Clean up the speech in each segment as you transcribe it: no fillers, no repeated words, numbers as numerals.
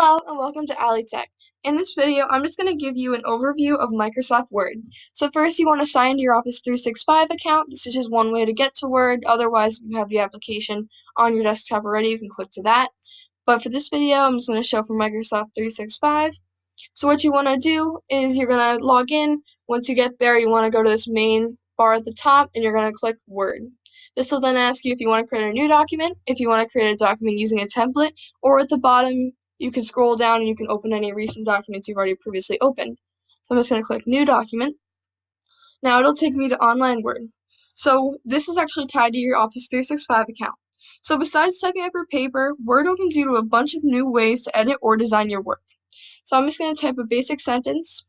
Hello and welcome to Ali Tech. In this video, I'm just going to give you an overview of Microsoft Word. So first, you want to sign into your Office 365 account. This is just one way to get to Word. Otherwise, if you have the application on your desktop already, you can click to that. But for this video, I'm just going to show from Microsoft 365. So what you want to do is you're going to log in. Once you get there, you want to go to this main bar at the top, and you're going to click Word. This will then ask you if you want to create a new document, if you want to create a document using a template, or at the bottom, you can scroll down and you can open any recent documents you've already previously opened. So I'm just going to click New Document. Now it'll take me to Online Word. So this is actually tied to your Office 365 account. So besides typing up your paper, Word opens you to a bunch of new ways to edit or design your work. So I'm just going to type a basic sentence.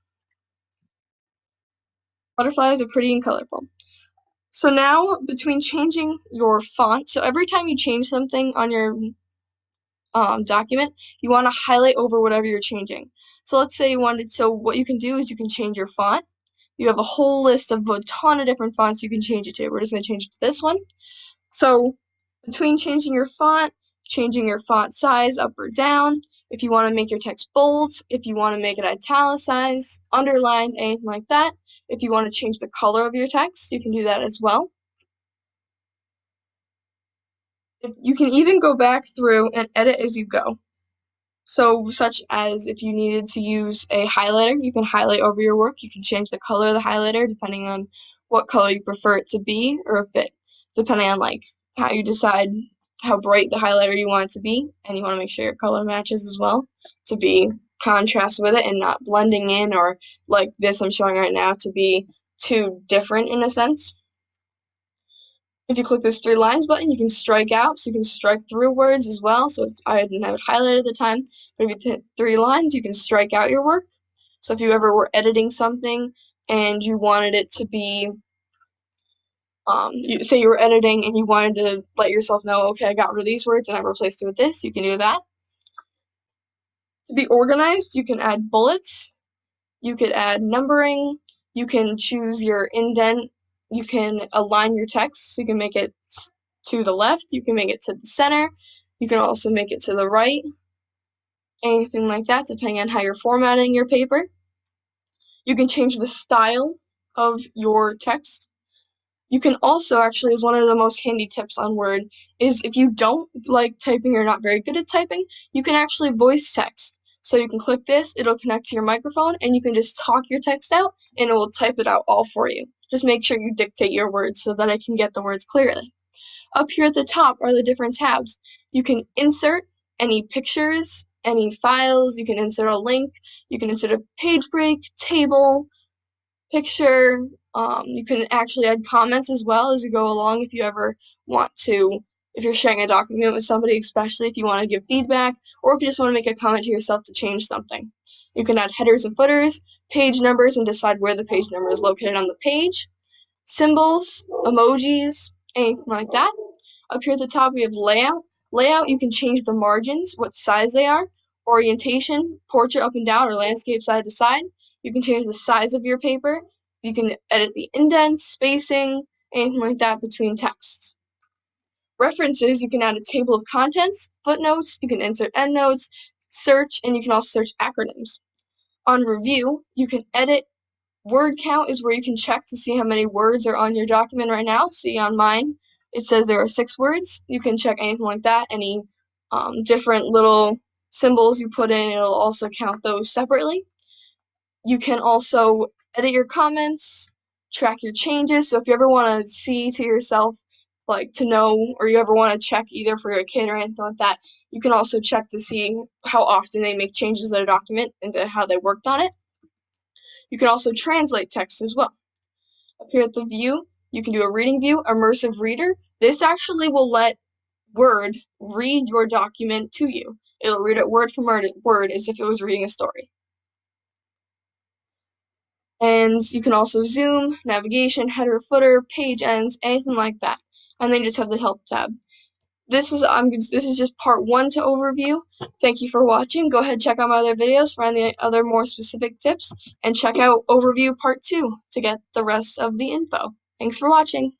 Butterflies are pretty and colorful. So now, between changing your font, so every time you change something on your document, you want to highlight over whatever you're changing. So let's say so what you can do is you can change your font. You have a whole list of a ton of different fonts you can change it to. We're just going to change it to this one. So between changing your font, changing your font size up or down, if you want to make your text bold, if you want to make it italicized, underlined, anything like that, if you want to change the color of your text, you can do that as well. You can even go back through and edit as you go. So such as if you needed to use a highlighter, you can highlight over your work. You can change the color of the highlighter depending on what color you prefer it to be, or if it, depending on like how you decide how bright the highlighter you want it to be, and you want to make sure your color matches as well to be contrast with it and not blending in, or like this I'm showing right now to be too different in a sense. If you click this 3 lines button, you can strike out, so you can strike through words as well. So I didn't have it highlighted at the time, but if you hit 3 lines, you can strike out your work. So if you ever were editing something and you wanted it to be, say you were editing and you wanted to let yourself know, okay, I got rid of these words and I replaced it with this, you can do that. To be organized, you can add bullets, you could add numbering, you can choose your indent, you can align your text, so you can make it to the left, you can make it to the center, you can also make it to the right, anything like that, depending on how you're formatting your paper. You can change the style of your text. You can also, actually, as one of the most handy tips on Word, is if you don't like typing or not very good at typing, you can actually voice text. So you can click this, it'll connect to your microphone, and you can just talk your text out, and it will type it out all for you. Just make sure you dictate your words so that I can get the words clearly. Up here at the top are the different tabs. You can insert any pictures, any files, you can insert a link, you can insert a page break, table, picture. You can actually add comments as well as you go along if you ever want to, if you're sharing a document with somebody, especially if you want to give feedback, or if you just want to make a comment to yourself to change something. You can add headers and footers, page numbers, and decide where the page number is located on the page, symbols, emojis, anything like that. Up here at the top, we have layout. Layout, you can change the margins, what size they are, orientation, portrait up and down, or landscape side to side. You can change the size of your paper. You can edit the indents, spacing, anything like that between texts. References, you can add a table of contents, footnotes, you can insert endnotes, search, and you can also search acronyms. On review, you can edit. Word count is where you can check to see how many words are on your document right now. See on mine, it says there are 6 words. You can check anything like that, any different little symbols you put in, it'll also count those separately. You can also edit your comments, track your changes. So if you ever want to see to yourself, like to know, or you ever want to check either for your kid or anything like that, you can also check to see how often they make changes to their document and to how they worked on it. You can also translate text as well. Up here at the view, you can do a reading view, immersive reader. This actually will let Word read your document to you. It'll read it word for word as if it was reading a story. And you can also zoom, navigation, header, footer, page ends, anything like that. And then you just have the help tab. This is just part 1 to overview. Thank you for watching. Go ahead, check out my other videos, find the other more specific tips, and check out overview part 2 to get the rest of the info. Thanks for watching.